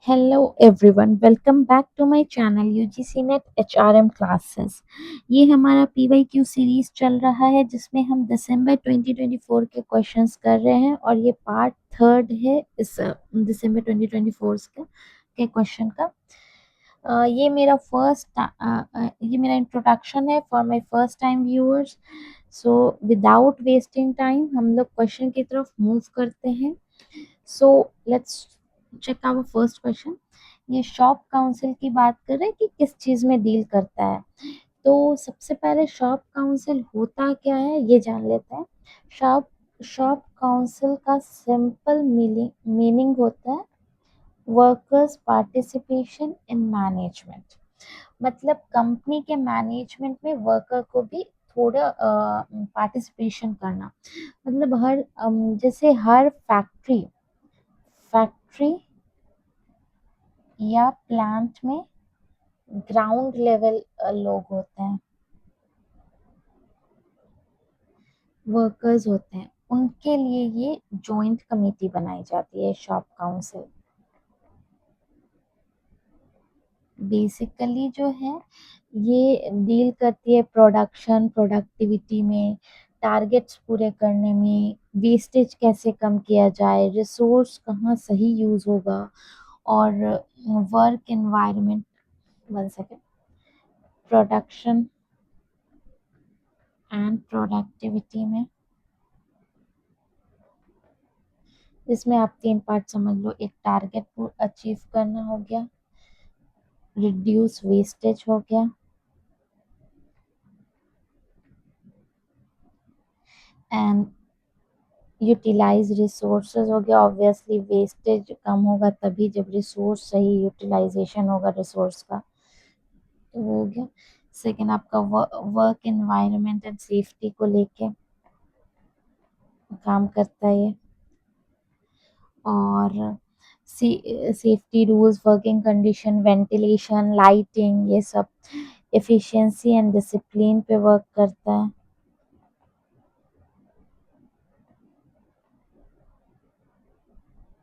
Hello everyone, welcome back to my channel UGC NET HRM classes. ये हमारा PYQ series चल रहा है जिसमें हम दिसंबर 2024 के क्वेश्चंस कर रहे हैं और ये पार्ट थर्ड है इस दिसंबर 2024 के क्वेश्चन का। ये मेरा इंट्रोडक्शन है for my first time viewers. So without wasting time हम लोग क्वेश्चन की तरफ मूव करते हैं। So let's check our first question. ये शॉप काउंसिल की बात कर रहे हैं कि किस चीज में डील करता है। तो सबसे पहले शॉप काउंसिल होता क्या है ये जान लेते हैं। शॉप शॉप काउंसिल का सिंपल मीनिंग होता है वर्कर्स पार्टिसिपेशन इन मैनेजमेंट। मतलब कंपनी के मैनेजमेंट में वर्कर को भी थोड़ा पार्टिसिपेशन करना। मतलब जैसे हर फैक्ट्री या प्लांट में ग्राउंड लेवल लोग होते हैं, वर्कर्स होते हैं, उनके लिए ये जॉइंट कमेटी बनाई जाती है शॉप काउंसिल। बेसिकली जो है ये डील करती है प्रोडक्टिविटी में, टारगेट्स पूरे करने में, वेस्टेज कैसे कम किया जाए, रिसोर्स कहाँ सही यूज होगा, और work environment, one second, production and productivity में। जिसमें आप तीन पार्ट समझ लो, एक टारगेट अचीव करना हो गया, रिड्यूस वेस्टेज हो गया, एंड यूटिलाइज रिसोर्सेज हो गया। ऑब्वियसली वेस्टेज कम होगा तभी जब रिसोर्स सही यूटिलाइजेशन होगा रिसोर्स का, तो वो हो गया। सेकेंड आपका वर्क एनवायरनमेंट एंड सेफ्टी को लेके काम करता है ये। और safety rules, working condition, ventilation, lighting, ये सब एफिशिएंसी एंड डिसिप्लिन पे वर्क करता है।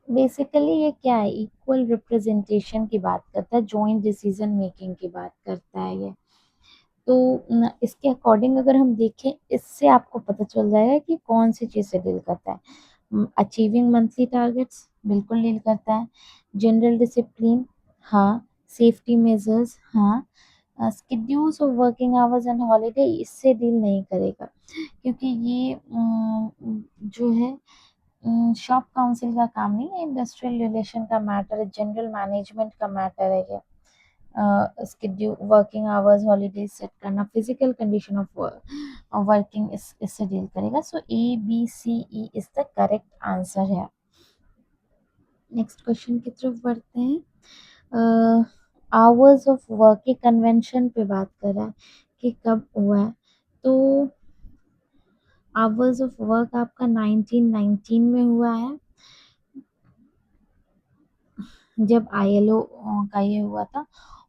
बेसिकली ये क्या है, इक्वल रिप्रेजेंटेशन की बात करता है, जॉइंट डिसीजन मेकिंग की बात करता है ये। तो इसके अकॉर्डिंग अगर हम देखें, इससे आपको पता चल जाएगा कि कौन सी चीज़ से डील करता है। अचीविंग मंथली टारगेट्स बिल्कुल डील करता है। जनरल डिसिप्लिन, हाँ। सेफ्टी मेजर्स, हाँ। Schedules of working hours and holiday, इससे डील नहीं करेगा क्योंकि ये जो है शॉप काउंसिल का काम नहीं है, इंडस्ट्रियल रिलेशन का मैटर है, जनरल मैनेजमेंट का मैटर है ये। Schedule, working hours, holidays set करना, फिजिकल कंडीशन ऑफ वर्किंग, इससे डील करेगा। सो ABCE is the correct answer है। नेक्स्ट क्वेश्चन की तरफ बढ़ते हैं। आवर्स ऑफ वर्क के कन्वेंशन पे बात कर रहा है कि कब हुआ है। तो आवर्स ऑफ वर्क आपका 1919 में हुआ है, जब ILO का ये हुआ था।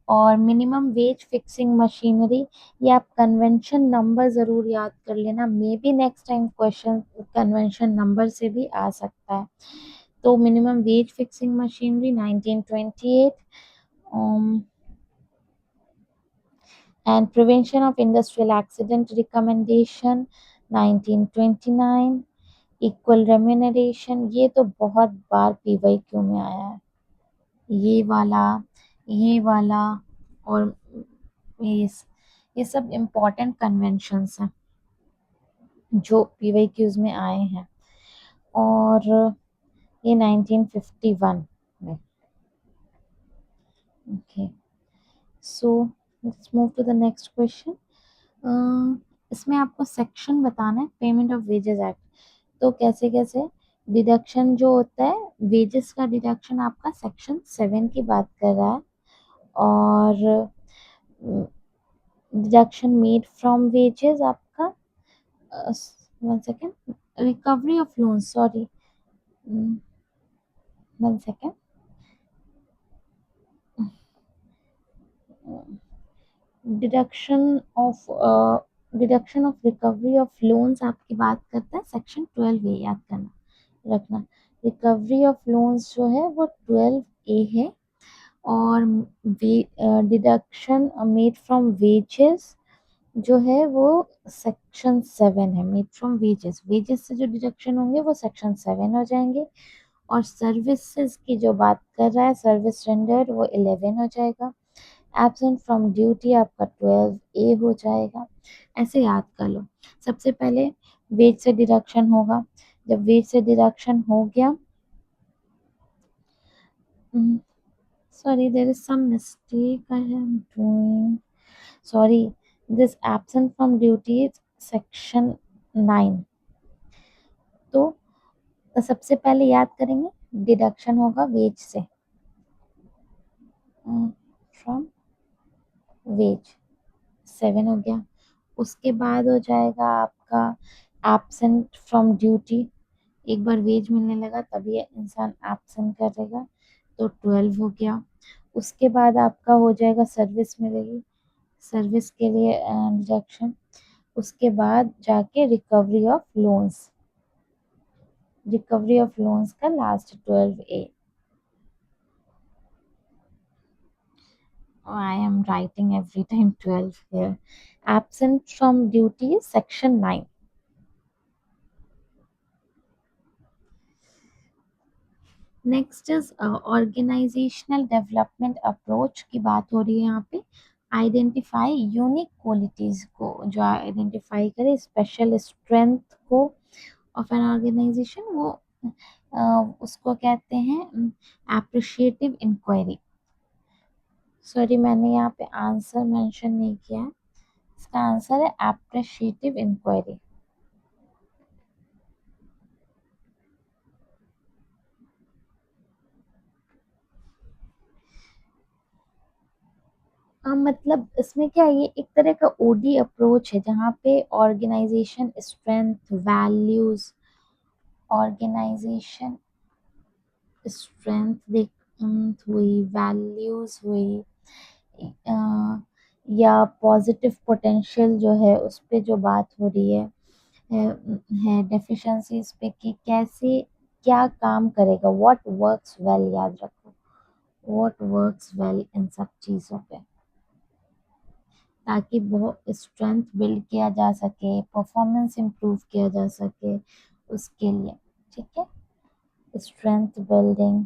और मिनिमम वेज फिक्सिंग मशीनरी, ये आप कन्वेंशन नंबर जरूर याद कर लेना, may be next time question convention number से भी आ सकता है। तो minimum wage fixing machinery 1928, and prevention of industrial accident recommendation 1929, equal remuneration, ये तो बहुत बार PYQ में आया है, ये वाला, ये वाला, और ये ये सब इम्पोर्टेंट कन्वेंशंस हैं जो PYQs में आए हैं। और ये 1951 में। Okay, so let's move to the next question. इसमें आपको सेक्शन बताना है, पेमेंट ऑफ वेजेस एक्ट। तो कैसे कैसे डिडक्शन जो होता है, वेजेस का डिडक्शन आपका सेक्शन 7 की बात कर रहा है। और डिडक्शन मेड फ्रॉम वेजेस आपका, one second, recovery of loan, sorry, one second, deduction of deduction of recovery of loans आपकी बात करता है सेक्शन 12 ए, याद करना रखना। रिकवरी ऑफ लोन्स जो है वो 12 ए है। और डिडक्शन मेड फ्रॉम वेजेस जो है वो सेक्शन 7 है। मेड फ्रॉम वेजेस, वेजेस से जो डिडक्शन होंगे वो सेक्शन 7 हो जाएंगे। और सर्विसेज की जो बात कर रहा है, सर्विस रेंडर्ड, वो 11 हो जाएगा। एब्सेंट फ्रॉम ड्यूटी आपका 12A हो जाएगा। ऐसे याद कर लो। सबसे पहले वेज से डिडक्शन होगा। जब वेज से डिडक्शन हो गया, sorry, there is some mistake I am doing. Sorry, this absent from duty is section 9। तो सबसे पहले याद करेंगे, डिडक्शन होगा वेज से, फ्रॉम वेज 7 हो गया। उसके बाद हो जाएगा आपका एब्सेंट फ्रॉम ड्यूटी। एक बार वेज मिलने लगा तभी इंसान एब्सेंट करेगा, तो 12 हो गया। उसके बाद आपका हो जाएगा सर्विस मिलेगी, सर्विस के लिए डिडक्शन। उसके बाद जाके recovery of loans, recovery of loans का last 12A। I am writing every time 12 here. Absent from duty is section 9। Next is organizational development approach की बात हो रही है यहाँ पे। आइडेंटिफाई यूनिक क्वालिटीज को, जो आइडेंटिफाई करे स्पेशल स्ट्रेंथ को ऑफ एन ऑर्गेनाइजेशन, वो उसको कहते हैं एप्रिशिएटिव इंक्वायरी। सॉरी, मैंने यहाँ पे आंसर मेंशन नहीं किया है, इसका आंसर है एप्रिशिएटिव इंक्वायरी। मतलब इसमें क्या है, ये एक तरह का ओडी अप्रोच है जहाँ पे organization strength, values, organization strength देख हुई, वैल्यूज हुई, अ, या पॉजिटिव पोटेंशियल जो है उस पे जो बात हो रही है डेफिशिएंसीज पे कि कैसे क्या काम करेगा, व्हाट वर्क्स वेल, याद रखो व्हाट वर्क्स वेल इन सब चीज़ों पे, ताकि बहुत स्ट्रेंथ बिल्ड किया जा सके, परफॉर्मेंस इम्प्रूव किया जा सके उसके लिए। ठीक है, स्ट्रेंथ बिल्डिंग,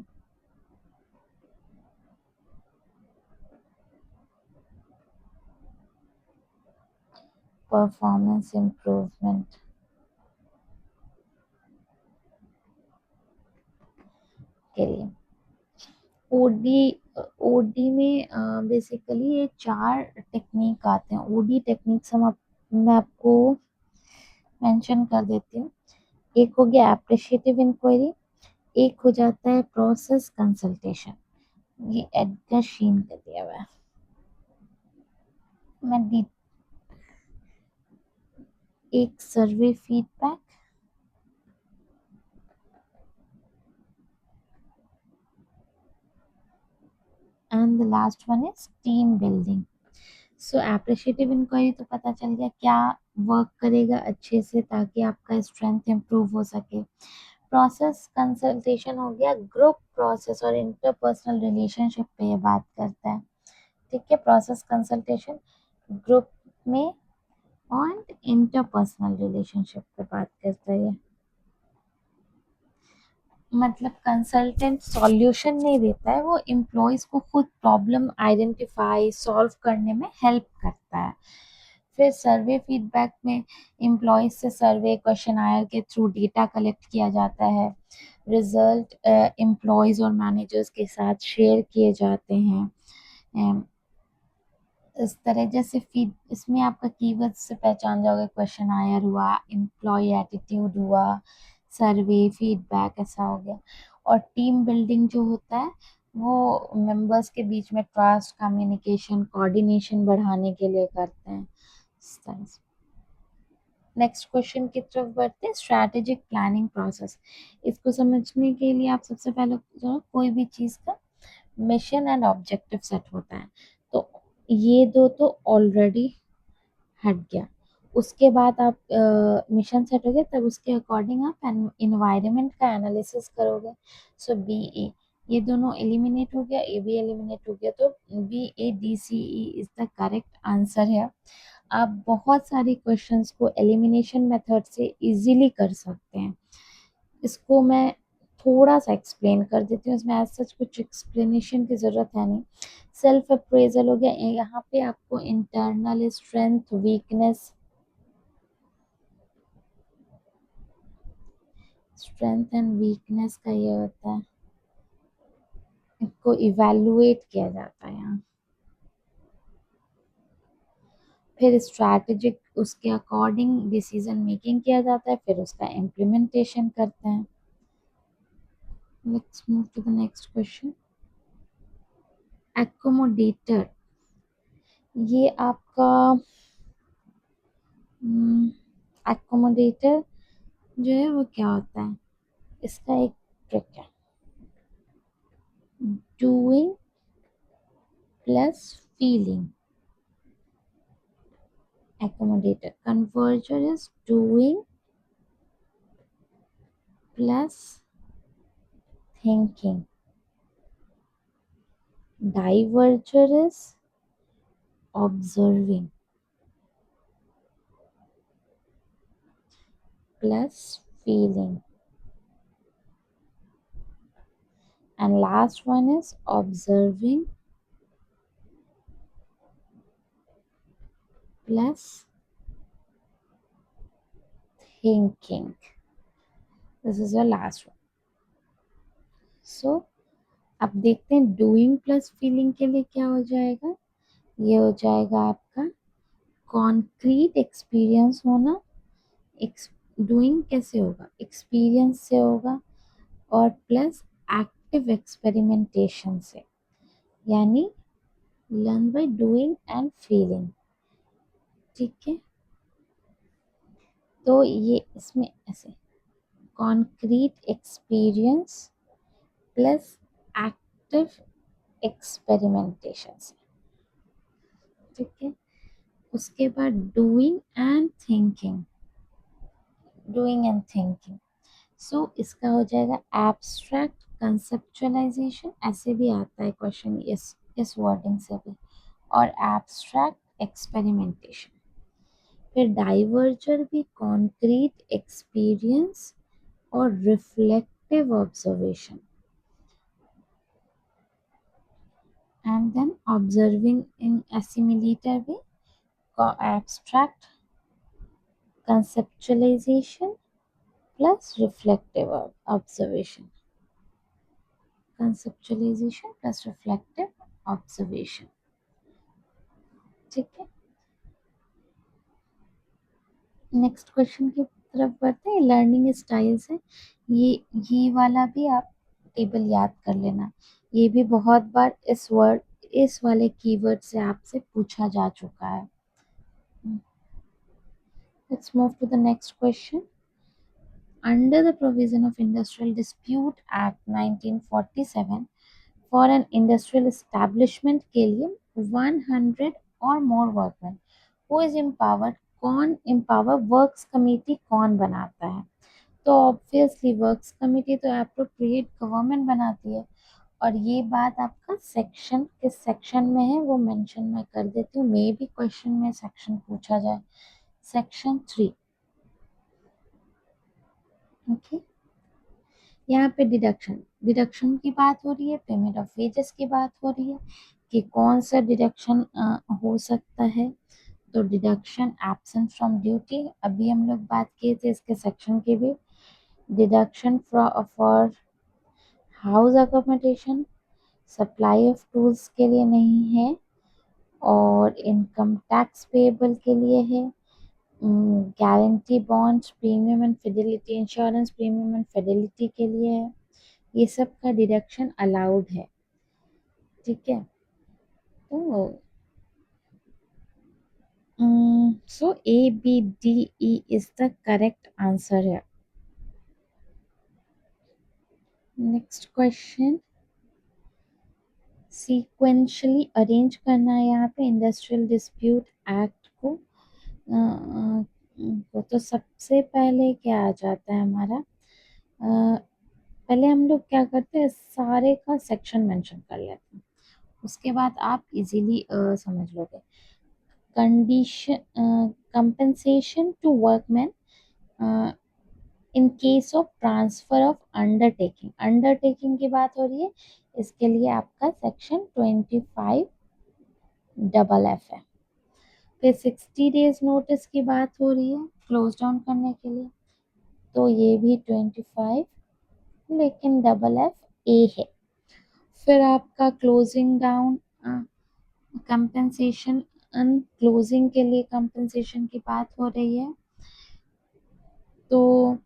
परफॉर्मेंस इम्प्रूवमेंट के लिए। ओडी, ओडी में बेसिकली ये 4 टेक्निक आते हैं। ओडी टेक्निक्स मैं आपको मेंशन कर देती हूँ। एक हो गया एप्रिशिएटिव इंक्वायरी, एक हो जाता है प्रोसेस कंसल्टेशन, ये एडगर शीन का दिया हुआ है। मैं एक survey feedback, and the last one is team building. So appreciative inquiry तो पता चल गया क्या वर्क करेगा अच्छे से ताकि आपका स्ट्रेंथ इम्प्रूव हो सके। प्रोसेस कंसल्टेशन हो गया, ग्रुप प्रोसेस और इंटरपर्सनल रिलेशनशिप पे ये बात करता है। ठीक है, प्रोसेस कंसल्टेशन ग्रुप में और इंटरपर्सनल रिलेशनशिप पे बात करता है। मतलब कंसल्टेंट सॉल्यूशन नहीं देता है, वो एम्प्लॉयज को खुद प्रॉब्लम आइडेंटिफाई सॉल्व करने में हेल्प करता है। फिर सर्वे फीडबैक में एम्प्लॉयज से सर्वे क्वेश्चनायर के थ्रू डेटा कलेक्ट किया जाता है, रिजल्ट एम्प्लॉयज और मैनेजर्स के साथ शेयर किए जाते हैं। इस तरह जैसे फीड, इसमें आपका कीवर्ड से पहचान जाओगे, क्वेश्चन आयर हुआ, एम्प्लॉय एटीट्यूड हुआ, सर्वे फीडबैक ऐसा हो गया। और टीम बिल्डिंग जो होता है वो मेंबर्स के बीच में ट्रस्ट, कम्युनिकेशन, कोऑर्डिनेशन बढ़ाने के लिए करते हैं इस तरह से। नेक्स्ट क्वेश्चन की तरफ बढ़ते हैं, स्ट्रैटेजिक प्लानिंग प्रोसेस। इसको समझने के लिए आप सबसे पहले जो कोई भी चीज़ का मिशन एंड ऑब्जेक्टिव सेट होता है, तो ये दो तो ऑलरेडी हट गया। उसके बाद आप मिशन सेट हो गया, तब उसके अकॉर्डिंग आप एनवायरनमेंट का एनालिसिस करोगे। सो BE, ये दोनों एलिमिनेट हो गया, ए भी एलिमिनेट हो गया, तो B A D C E is the correct answer है। आप बहुत सारे क्वेश्चंस को एलिमिनेशन मेथड से इजीली कर सकते हैं। इसको मैं थोड़ा सा एक्सप्लेन कर देती हूँ, इसमें आज सच कुछ एक्सप्लेनेशन की जरूरत है नहीं। सेल्फ अप्रेजल हो गया, यहाँ पे आपको internal strength, weakness, strength and weakness का ये होता है, इसको इवेलुएट किया जाता है यहाँ। फिर स्ट्रैटेजिक, उसके अकॉर्डिंग डिसीजन मेकिंग किया जाता है, फिर उसका इम्प्लीमेंटेशन करते हैं। Let's move to the next question. Accommodator, ये आपका एकोमोडेटर जो है वो क्या होता है, इसका एक ट्रिक है, doing plus feeling. Accommodator. Converger is doing plus thinking. Diverger is observing plus feeling. And last one is observing plus thinking. This is the last one. So, अब देखते हैं डूइंग प्लस फीलिंग के लिए क्या हो जाएगा। ये हो जाएगा आपका कॉन्क्रीट एक्सपीरियंस होना। डूइंग कैसे होगा, एक्सपीरियंस से होगा, और प्लस एक्टिव एक्सपेरिमेंटेशन से, यानी learn by doing and feeling. ठीक है, तो ये इसमें ऐसे concrete experience plus active experimentation से। ठीक है, उसके बाद doing and thinking, doing and thinking. So इसका हो जाएगा एब्स्ट्रैक्ट कंसेप्चुअलाइजेशन, ऐसे भी आता है क्वेश्चन इस वर्डिंग से भी, और एब्स्ट्रैक्ट एक्सपेरिमेंटेशन। फिर डाइवर्जर भी कॉन्क्रीट एक्सपीरियंस और reflective observation, and then observing in assimilator भी abstract conceptualization plus reflective observation, conceptualization plus reflective observation. ठीक है, नेक्स्ट क्वेश्चन की तरफ बढ़ते हैं। लर्निंग स्टाइल्स है, ये वाला भी आप टेबल याद कर लेना, ये भी बहुत बार इस वाले कीवर्ड से आपसे पूछा जा चुका है। Let's move to the next question. Under the provision of industrial dispute act 1947 for an industrial establishment के लिए 100 और more workman who is empowered, कौन एम्पावर, वर्क्स कमेटी कौन बनाता है। तो ऑब्वियसली वर्क्स कमेटी तो एप्रोप्रिएट गवर्नमेंट बनाती है, और ये बात आपका सेक्शन किस सेक्शन में है वो मेंशन मैं कर देती हूँ, मे भी क्वेश्चन में सेक्शन पूछा जाए, सेक्शन 3। ओके, यहाँ पे डिडक्शन, डिडक्शन की बात हो रही है, पेमेंट ऑफ वेजेस की बात हो रही है कि कौन सा डिडक्शन हो सकता है। तो डिडक्शन एब्सेंट फ्रॉम ड्यूटी, अभी हम लोग बात किए थे इसके सेक्शन की भी। Deduction for house accommodation, supply of tools के लिए नहीं है, और इनकम टैक्स पेएबल के लिए है, guarantee bonds, premium and Fidelity insurance, premium and Fidelity के लिए है, ये सब का डिडक्शन अलाउड है। ठीक है, तो so A B D E is the correct answer है। नेक्स्ट क्वेश्चन, सीक्वेंशली अरेंज करना है यहाँ पे इंडस्ट्रियल डिस्प्यूट एक्ट को। वो तो सबसे पहले क्या आ जाता है हमारा, पहले हम लोग क्या करते हैं, सारे का सेक्शन मेंशन कर लेते हैं, उसके बाद आप इजीली समझ लोगे। Condition, compensation to workman in case of transfer of undertaking, undertaking की बात हो रही है, इसके लिए आपका सेक्शन 25 डबल एफ है। फिर 60 डेज नोटिस की बात हो रही है क्लोज डाउन करने के लिए, तो ये भी 25 लेकिन डबल एफ ए है। फिर आपका क्लोजिंग डाउन कंपेंसेशन, क्लोजिंग के लिए कंपेंसेशन की बात हो रही है, तो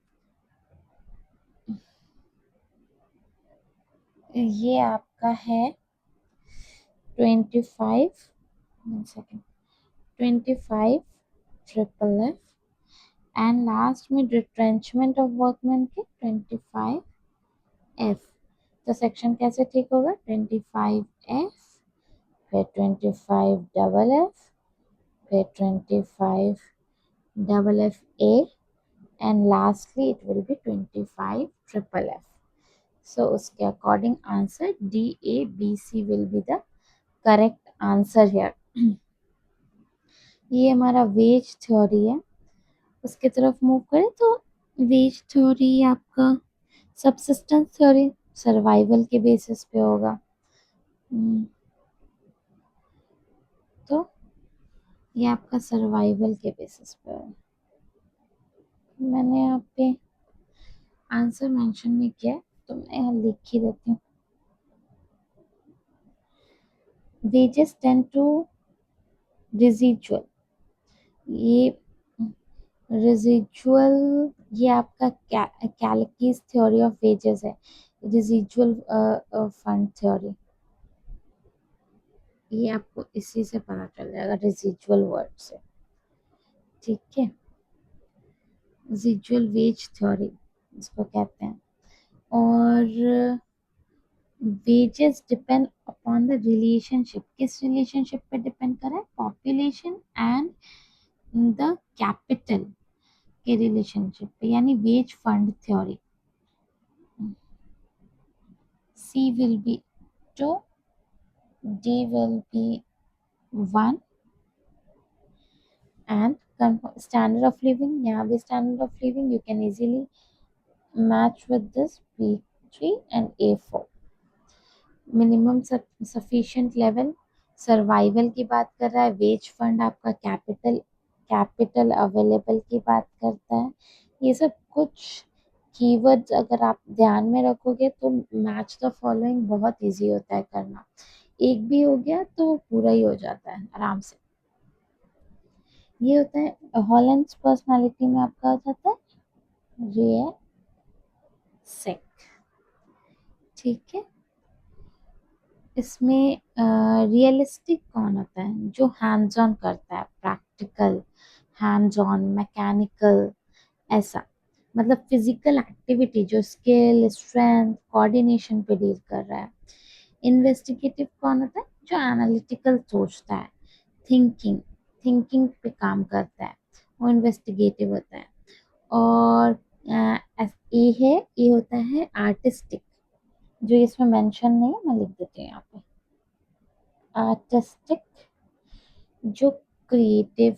ये आपका है 25, 1 second, 25 triple F, and last में रिट्रेंचमेंट ऑफ वर्कमैन के 25 एफ। तो सेक्शन कैसे ठीक होगा, 25 एफ, फिर 25 डबल एफ, फिर 25 double F A, and lastly it will be 25 triple F. So उसके according answer D A B C will be the correct answer here. ये हमारा वेज थ्योरी है, उसके तरफ मूव करें तो वेज थ्योरी आपका सबसिस्टेंस थ्योरी सर्वाइवल के बेसिस पे होगा। तो ये आपका सर्वाइवल के बेसिस पे होगा। मैंने यहाँ पे आंसर मेंशन नहीं किया है, तो मैं यहाँ लिख ही देती हूँ। वेजेस टेंड टू रिजिजुअल, ये रिजिजुअल, ये आपका कैलकीज थ्योरी ऑफ वेजेस है, रिजिजुअल फंड थ्योरी, ये आपको इसी से पता चल जाएगा, रिजिजुअल वर्ड से, ठीक है। रिजिजुअल वेज थ्योरी इसको कहते हैं। और wages depend upon the relationship, किस रिलेशनशिप पे डिपेंड कर रहा है, पॉपुलेशन एंड द कैपिटल के रिलेशनशिप पे, यानी wage fund theory. C will be 2, D will be 1, and standard of living, यहाँ भी standard of living you can easily match with this B3 and A4। Minimum sufficient level survival की बात कर रहा है, वेज फंड आपका capital, capital available की बात करता है। ये सब कुछ कीवर्ड्स अगर आप ध्यान में रखोगे तो मैच द फॉलोइंग बहुत इजी होता है करना, एक भी हो गया तो पूरा ही हो जाता है आराम से। ये होता है हॉलैंड्स पर्सनालिटी में आपका हो जाता है रियल सेक, ठीक है। इसमें रियलिस्टिक कौन होता है, जो हैंड्स ऑन करता है, प्रैक्टिकल, हैंड्स ऑन, मैकेनिकल, ऐसा, मतलब फिजिकल एक्टिविटी जो स्किल, स्ट्रेंथ, कोऑर्डिनेशन पे डील कर रहा है। इन्वेस्टिगेटिव कौन होता है, जो एनालिटिकल सोचता है, थिंकिंग, थिंकिंग पे काम करता है, वो इन्वेस्टिगेटिव होता है। और ए है, ये होता है आर्टिस्टिक, जो इसमें मेंशन नहीं है मैं लिख देती हूँ यहाँ पे, आर्टिस्टिक, जो क्रिएटिव,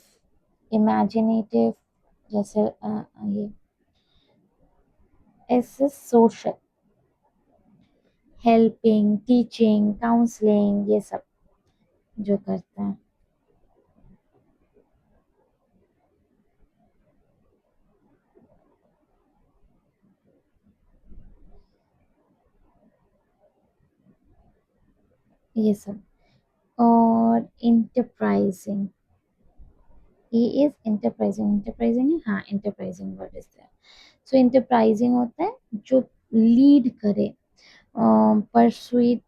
इमेजिनेटिव, जैसे ये ऐसे सोशल, हेल्पिंग, टीचिंग, काउंसलिंग, ये सब जो करता है। ये सब। और enterprising, he is enterprising, enterprising है, हाँ enterprising word is there. So enterprising होता है जो लीड करे, persuade,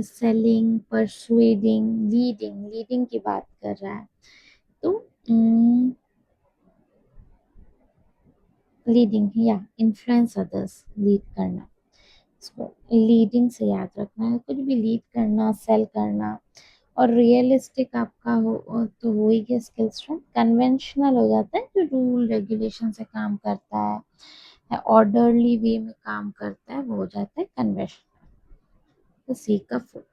selling, persuading, leading, leading की बात कर रहा है, तो लीडिंग या इन्फ्लुएंस अदर्स, लीड करना, इसको लीडिंग से याद रखना है, कुछ भी लीड करना, सेल करना। और रियलिस्टिक आपका हो तो हो ही गया स्किल स्ट्रेंथ, कन्वेंशनल हो जाता है जो रूल रेगुलेशन से काम करता है, है, ऑर्डरली वे में काम करता है, वो हो जाता है कन्वेंशनल। तो सी का फुल।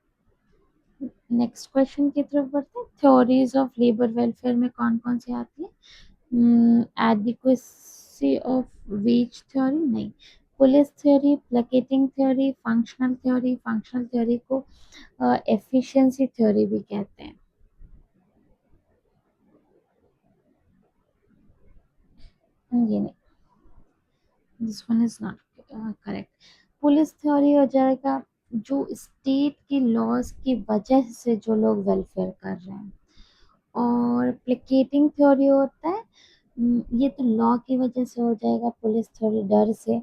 नेक्स्ट क्वेश्चन की तरफ बढ़ते हैं। थ्योरीज ऑफ लेबर वेलफेयर में कौन कौन सी आती है? एडिक्वेसी ऑफ वेज थ्योरी नहीं, police theory, placating theory, functional theory. Functional theory को एफिशिएंसी थ्योरी भी कहते हैं। ये नहीं, this one is not correct. Police theory हो जाएगा जो स्टेट के लॉज की वजह से जो लोग वेलफेयर कर रहे हैं। और प्लिकेटिंग थ्योरी होता है, ये तो लॉ की वजह से हो जाएगा, पुलिस थ्योरी डर से।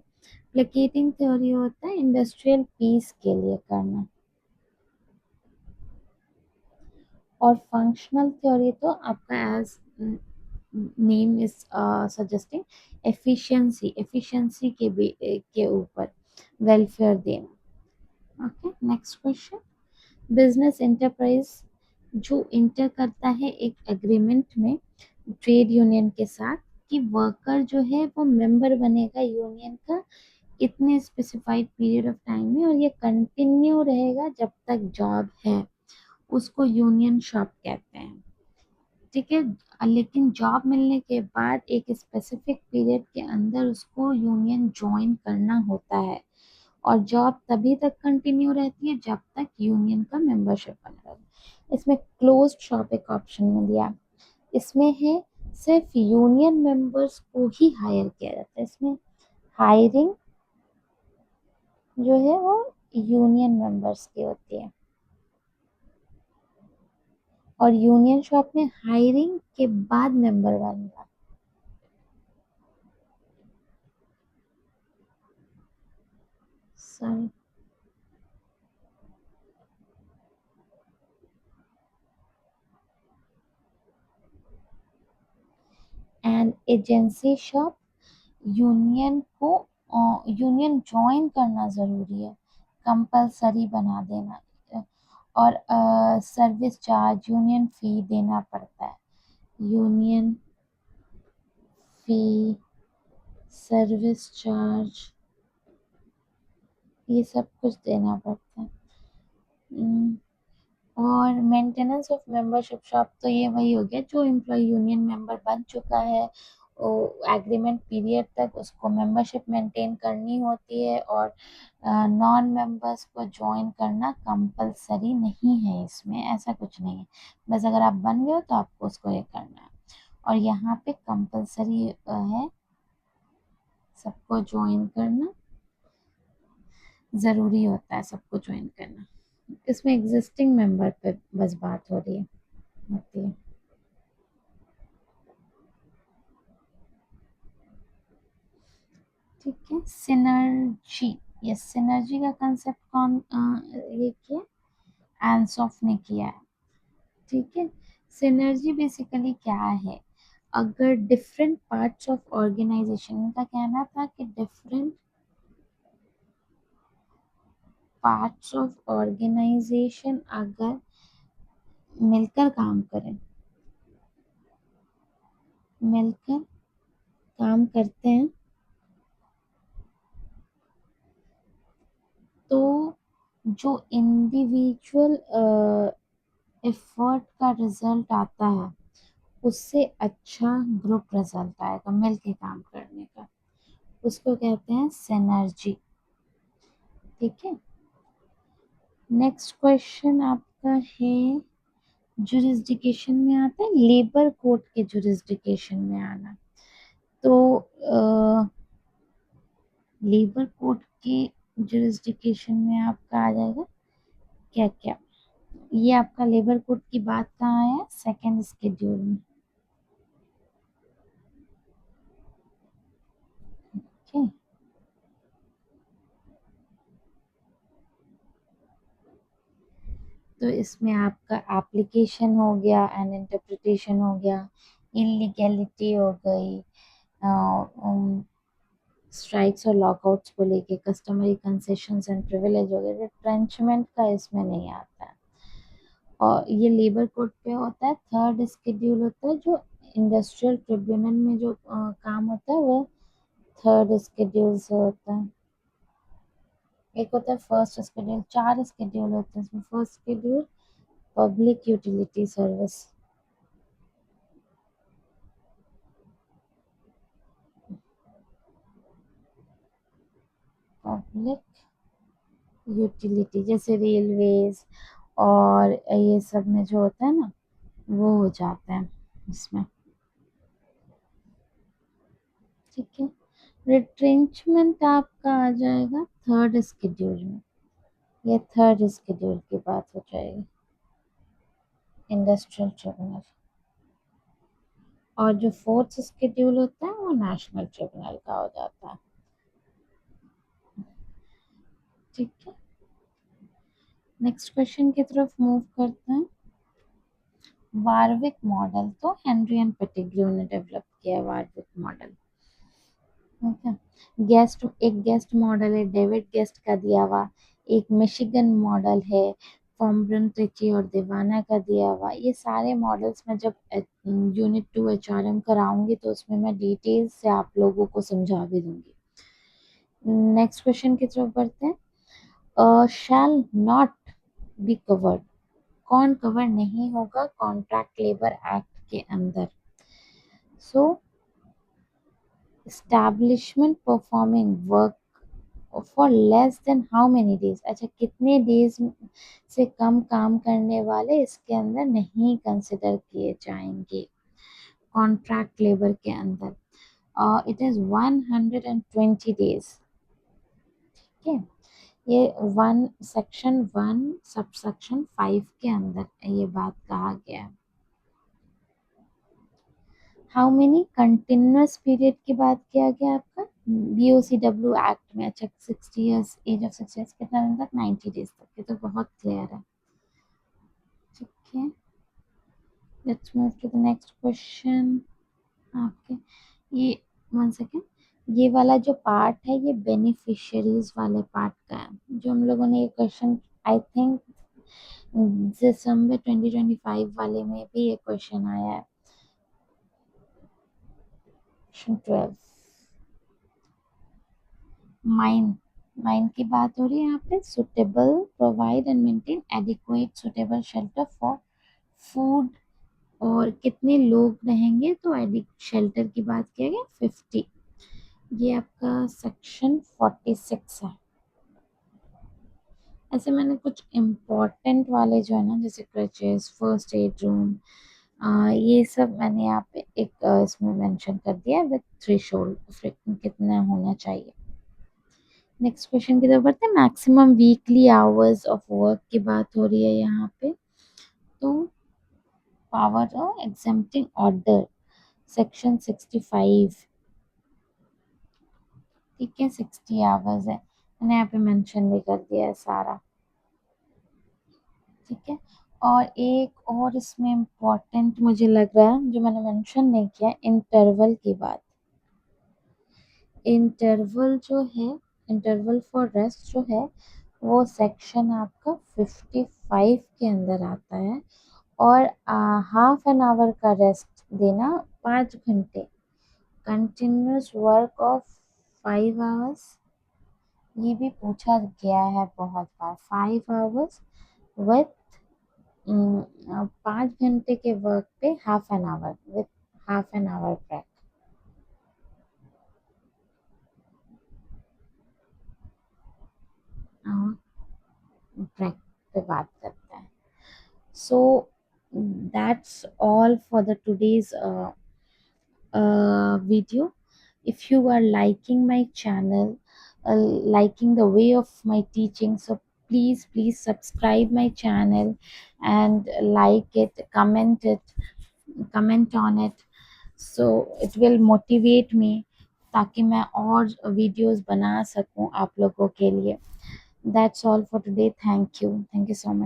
प्लिकेटिंग थ्योरी होता है इंडस्ट्रियल पीस के लिए करना। और फंक्शनल थ्योरी तो आपका as name is suggesting efficiency, efficiency के ऊपर वेलफेयर देना। Okay, next question. Business enterprise जो इंटर करता है एक एग्रीमेंट में ट्रेड यूनियन के साथ कि वर्कर जो है वो मेंबर बनेगा यूनियन का इतने स्पेसिफाइड पीरियड ऑफ टाइम में, और ये कंटिन्यू रहेगा जब तक जॉब है, उसको यूनियन शॉप कहते हैं। ठीक है। लेकिन जॉब मिलने के बाद एक स्पेसिफिक पीरियड के अंदर उसको यूनियन ज्वाइन करना होता है, और जॉब तभी तक कंटिन्यू रहती है जब तक यूनियन का मेंबरशिप बना रहे। इसमें क्लोज्ड शॉप एक ऑप्शन में दिया, इसमें है सिर्फ यूनियन मेंबर्स को ही हायर किया जाता है। इसमें हायरिंग जो है वो यूनियन मेंबर्स की होती है, और यूनियन शॉप में हायरिंग के बाद मेंबर बनना। Sorry. And agency shop, union को यूनियन ज्वाइन करना जरूरी है, कंपलसरी बना देना। और सर्विस चार्ज, यूनियन फी देना पड़ता है। यूनियन फी, सर्विस चार्ज, ये सब कुछ देना पड़ता है। हम्म, और मेंटेनेंस ऑफ मेंबरशिप शॉप, तो ये वही हो गया जो एम्प्लॉय यूनियन मेंबर बन चुका है, एग्रीमेंट पीरियड तक उसको मेंबरशिप मेंटेन करनी होती है, और नॉन मेंबर्स को ज्वाइन करना कंपलसरी नहीं है, इसमें ऐसा कुछ नहीं है। बस अगर आप बन गए हो तो आपको उसको ये करना है, और यहाँ पे कंपलसरी है, सबको ज्वाइन करना ज़रूरी होता है, सबको ज्वाइन करना। इसमें एग्जिस्टिंग मेंबर पे बस बात हो रही है, होती है। ठीक है। सिनर्जी, ये सिनर्जी का कंसेप्ट कौन ये किया? एंसॉफ ने किया है। ठीक है। सिनर्जी बेसिकली क्या है? अगर डिफरेंट पार्ट्स ऑफ ऑर्गेनाइजेशन का कहना था कि डिफरेंट पार्ट्स ऑफ ऑर्गेनाइजेशन अगर मिलकर काम करें, मिलकर काम करते हैं, तो जो इंडिविजुअल एफर्ट का रिजल्ट आता है उससे अच्छा ग्रुप रिजल्ट आएगा मिलके काम करने का, उसको कहते हैं सिनर्जी। ठीक है। नेक्स्ट क्वेश्चन आपका है, जुरिस्डिक्शन में आता है लेबर कोड के जुरिस्डिक्शन में आना। तो लेबर कोड के जुरिस्डिक्शन में आपका आ जाएगा क्या क्या? ये आपका लेबर कोड की बात कहाँ है? सेकंड स्केड्यूल में। ठीक है। तो इसमें आपका एप्लीकेशन हो गया एंड इंटरप्रिटेशन हो गया, इलीगैलिटी हो गई, स्ट्राइक्स और लॉकआउट्स को लेके, कस्टमरी कंसेशंस एंड प्रिविलेज हो गए, रिट्रेंचमेंट का इसमें नहीं आता है। और ये लेबर कोड पे होता है। थर्ड स्केड्यूल होता है जो इंडस्ट्रियल ट्रिब्यूनल में जो काम होता है, वो थर्ड स्केड्यूल से होता है, एक होता है फर्स्ट स्केड्यूल। 4 स्केड्यूल होते हैं इसमें। First schedule public utility service, public utility जैसे रेलवेज और ये सब में जो होता है ना, वो हो जाता है इसमें। ठीक है। रिट्रेंचमेंट आपका आ जाएगा थर्ड स्केड्यूल में, ये थर्ड स्केड्यूल की बात हो जाएगी, इंडस्ट्रियल ट्रिब्यूनल। और जो फोर्थ स्केड्यूल होता है वो नेशनल ट्रिब्यूनल का हो जाता है। ठीक है, नेक्स्ट क्वेश्चन की तरफ मूव करते हैं। वारविक मॉडल तो हेनरी एंड पेटिग्रू ने डेवलप किया है, वारविक मॉडल। ठीक है। गेस्ट, एक गेस्ट मॉडल है डेविड गेस्ट का दिया हुआ, एक मिशिगन मॉडल है फॉर्मब्रन ट्रिची और दीवाना का दिया हुआ। ये सारे मॉडल्स मैं जब यूनिट 2 एचआरएम कराऊंगी तो उसमें मैं डिटेल्स से आप लोगों को समझा भी दूंगी। नेक्स्ट क्वेश्चन की तरफ बढ़ते हैं। शैल नॉट बी कवर्ड, कौन कवर नहीं होगा कॉन्ट्रैक्ट लेबर एक्ट के अंदर? So establishment performing work for less than how many days, अच्छा कितने डेज से कम काम करने वाले इसके अंदर नहीं कंसिडर किए जाएंगे कॉन्ट्रैक्ट लेबर के अंदर। It is 120 days. ठीक है, ये वन सेक्शन 1 सब सेक्शन 5 के अंदर ये बात कहा गया है। हाउ मेनी कंटिन्यूअस पीरियड की बात किया गया आपका बीओसीडब्ल्यू एक्ट में। अच्छा 60 इयर्स, एज ऑफ 60 इयर्स कितना दिन तक? 90 डेज तक। ये तो बहुत क्लियर है। ठीक है, let's move to the next question. आपके ये 1 सेकेंड, ये वाला जो पार्ट है ये बेनिफिशियरीज वाले पार्ट का है, जो हम लोगों ने ये क्वेश्चन आई थिंक दिसंबर 2025 वाले में भी ये क्वेश्चन आया है, क्वेश्चन 12। माइन, माइन की बात हो रही है यहाँ पे। Suitable, provide and maintain adequate suitable shelter for food, और कितने लोग रहेंगे तो शेल्टर की बात किया गया 50। ये आपका सेक्शन 46 है। ऐसे मैंने कुछ इम्पोर्टेंट वाले जो है ना, जैसे क्रचेस, फर्स्ट एड रूम, ये सब मैंने यहाँ पे एक इसमें मेंशन कर दिया विद थ्रेशोल्ड कितना होना चाहिए। नेक्स्ट क्वेश्चन की तरफ बढ़ते हैं। Maximum weekly hours of work की बात हो रही है यहाँ पे। तो पावर ऑफ एग्जेम्प्टिंग ऑर्डर सेक्शन 65। ठीक है, 60 आवर्स है, मैंने यहाँ पे मेंशन भी कर दिया है सारा। ठीक है, और एक और इसमें इम्पोर्टेंट मुझे लग रहा है जो मैंने मेंशन नहीं किया, इंटरवल की बात। इंटरवल जो है, इंटरवल फॉर रेस्ट जो है, वो सेक्शन आपका 55 के अंदर आता है। और हाफ एन आवर का रेस्ट देना 5 घंटे, कंटिन्यूस वर्क ऑफ 5 आवर्स, ये भी पूछा गया है बहुत बार। 5 आवर्स विथ 5 घंटे के वर्क पे half an hour, with half an hour break. Break पे बात करते हैं। So that's all for the today's video. If you are liking my channel, liking the way of my teaching, so please subscribe my channel and like it, comment on it, so it will motivate me ताकि मैं और videos बना सकूं आप लोगों के लिए। That's all for today. Thank you so much.